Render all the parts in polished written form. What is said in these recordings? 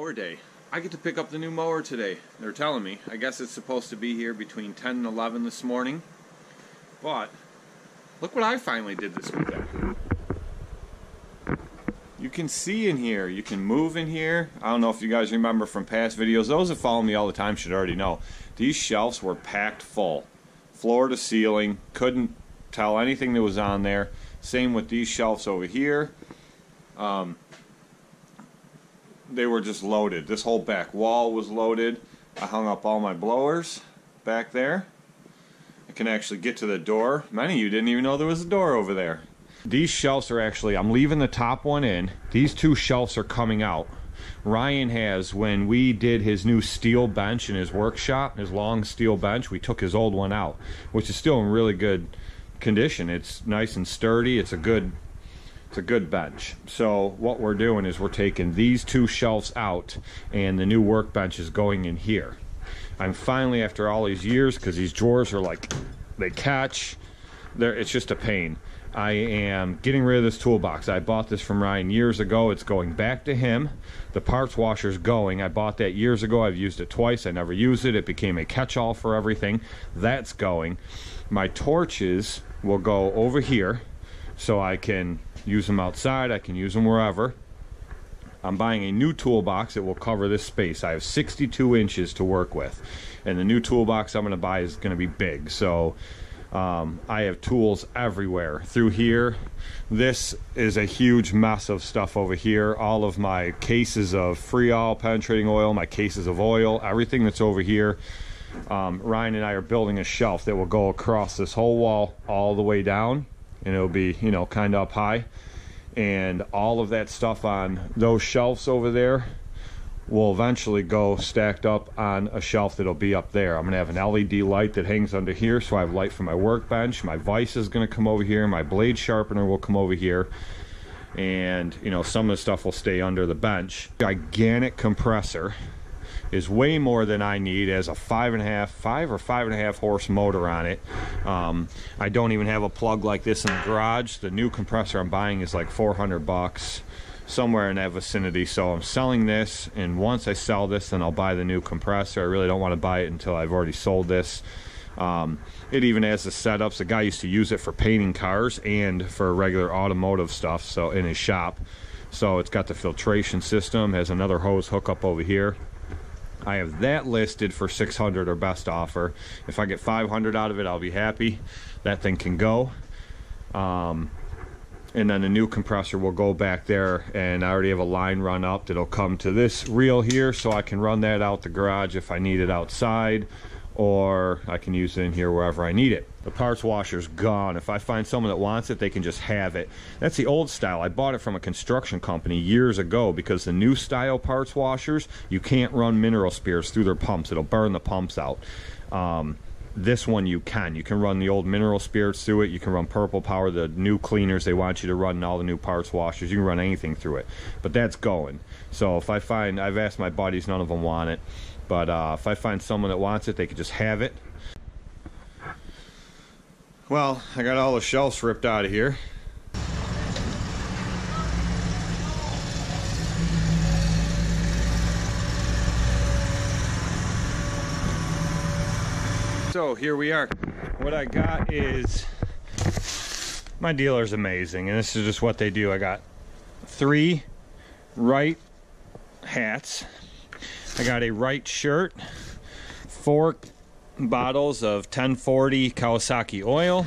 mower day. I get to pick up the new mower today. They're telling me. I guess it's supposed to be here between 10 and 11 this morning. But look what I finally did this weekend. You can see in here. You can move in here. I don't know if you guys remember from past videos. Those that follow me all the time should already know. These shelves were packed full. Floor to ceiling. Couldn't tell anything that was on there. Same with these shelves over here. They were just loaded. This whole back wall was loaded. I hung up all my blowers back there. I can actually get to the door. Many of you didn't even know there was a door over there. These shelves are actually, I'm leaving the top one in. These two shelves are coming out. Ryan has, when we did his new steel bench in his workshop, his long steel bench, we took his old one out, which is still in really good condition. It's nice and sturdy. It's a good bench. So what we're doing is we're taking these two shelves out and the new workbench is going in here. I'm finally, after all these years, because these drawers are like, they catch, it's just a pain. I am getting rid of this toolbox. I bought this from Ryan years ago. It's going back to him. The parts washer's going. I bought that years ago. I've used it twice. I never used it. It became a catch-all for everything. That's going. My torches will go over here so I can use them outside. I can use them wherever. I'm buying a new toolbox that will cover this space. I have 62 inches to work with, and the new toolbox I'm going to buy is going to be big. So I have tools everywhere through here. This is a huge mess of stuff over here. All of my cases of Freol penetrating oil, my cases of oil, everything that's over here. Ryan and I are building a shelf that will go across this whole wall all the way down, and it'll be, you know, kind of up high, and all of that stuff on those shelves over there will eventually go stacked up on a shelf that'll be up there. I'm gonna have an LED light that hangs under here, so I have light for my workbench. My vise is gonna come over here. My blade sharpener will come over here, and you know, some of the stuff will stay under the bench. Gigantic compressor is way more than I need. It has a 5.5 horse motor on it. I don't even have a plug like this in the garage. The new compressor I'm buying is like 400 bucks, somewhere in that vicinity. So I'm selling this, and once I sell this, then I'll buy the new compressor. I really don't want to buy it until I've already sold this. It even has the setups. The guy used to use it for painting cars and for regular automotive stuff, so in his shop. So it's got the filtration system, has another hose hookup over here. I have that listed for 600 or best offer. If I get 500 out of it, I'll be happy. That thing can go. And then the new compressor will go back there, and I already have a line run up that'll come to this reel here, so I can run that out the garage if I need it outside, or I can use it in here wherever I need it. The parts washer's gone. If I find someone that wants it, they can just have it. That's the old style. I bought it from a construction company years ago, because the new style parts washers, you can't run mineral spirits through their pumps. It'll burn the pumps out. This one you can. You can run the old mineral spirits through it. You can run Purple Power, the new cleaners they want you to run in all the new parts washers. You can run anything through it. But that's going. So if I find, I've asked my buddies, none of them want it. But if I find someone that wants it, they could just have it. Well, I got all the shelves ripped out of here. So here we are. What I got is, my dealer's amazing, and this is just what they do. I got 3 Wright hats. I got a Wright shirt, 4 bottles of 1040 Kawasaki oil,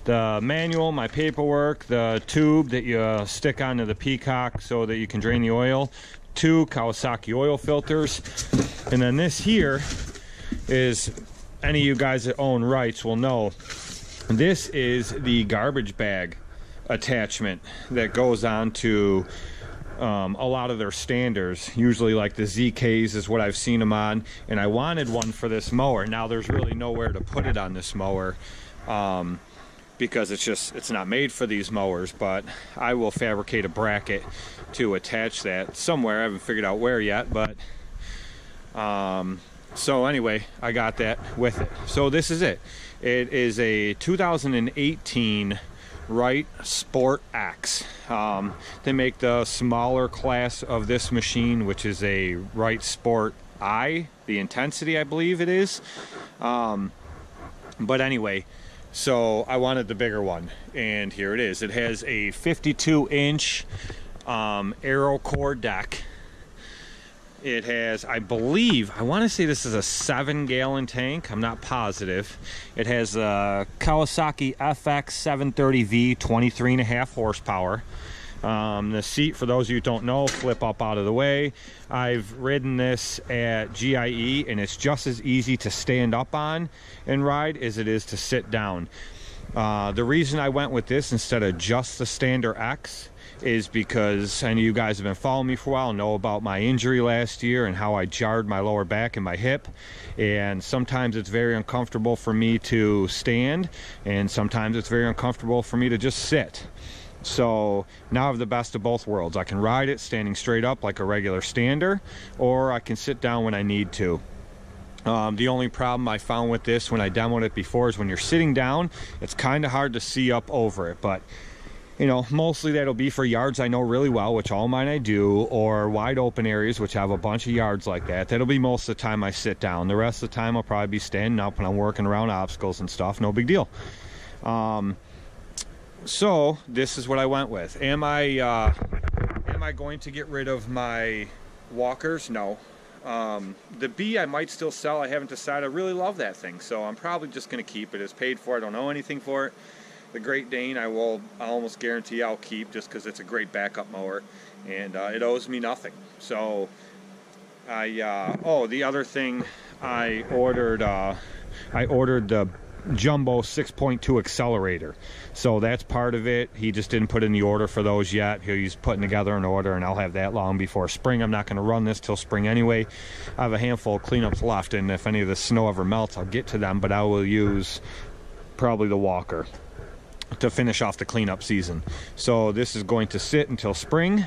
the manual, my paperwork, the tube that you stick onto the Peacock so that you can drain the oil, 2 Kawasaki oil filters, and then this here is, any of you guys that own Wrights will know, this is the garbage bag attachment that goes on to a lot of their standers. Usually like the ZKs is what I've seen them on, and I wanted one for this mower. Now there's really nowhere to put it on this mower, because it's not made for these mowers, but I will fabricate a bracket to attach that somewhere. I haven't figured out where yet, but so anyway, I got that with it. So this is it. It is a 2018 Wright Sport X. They make the smaller class of this machine, which is a Wright Sport I, the Intensity I believe it is. But anyway, so I wanted the bigger one, and here it is. It has a 52-inch aero core deck. It has, I believe, I want to say this is a 7-gallon tank. I'm not positive. It has a Kawasaki FX 730V, 23.5 horsepower. The seat, for those of you who don't know, flip up out of the way. I've ridden this at GIE, and it's just as easy to stand up on and ride as it is to sit down. The reason I went with this instead of just the Stander X is because I know you guys have been following me for a while, know about my injury last year and how I jarred my lower back and my hip, and sometimes it's very uncomfortable for me to stand, and sometimes it's very uncomfortable for me to just sit. So now I have the best of both worlds. I can ride it standing straight up like a regular Stander, or I can sit down when I need to. The only problem I found with this when I demoed it before is when you're sitting down, it's kind of hard to see up over it, but you know, mostly that'll be for yards I know really well, which all mine I do, or wide open areas, which have a bunch of yards like that. That'll be most of the time I sit down. The rest of the time I'll probably be standing up when I'm working around obstacles and stuff. No big deal. So this is what I went with. Am I going to get rid of my walkers? No. The B I might still sell. I haven't decided. I really love that thing, so I'm probably just going to keep it. It's paid for. I don't owe anything for it. The Great Dane, I almost guarantee I'll keep, just because it's a great backup mower, and it owes me nothing. So the other thing I ordered the Jumbo 6.2 accelerator, so that's part of it. He just didn't put in the order for those yet. He's putting together an order, and I'll have that long before spring. I'm not going to run this till spring anyway. I have a handful of cleanups left, and if any of the snow ever melts, I'll get to them, but I will use probably the walker to finish off the cleanup season. So this is going to sit until spring,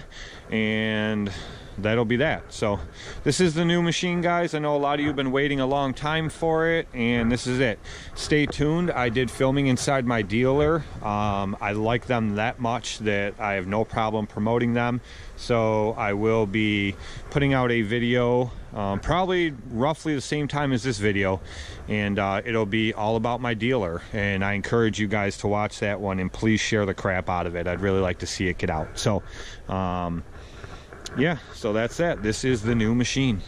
and that'll be that. So this is the new machine, guys. I know a lot of you have been waiting a long time for it, and this is it. Stay tuned. I did filming inside my dealer. I like them that much that I have no problem promoting them, so I will be putting out a video probably roughly the same time as this video, and it'll be all about my dealer, and I encourage you guys to watch that one, and please share the crap out of it. I'd really like to see it get out. So yeah, so that's that. This is the new machine.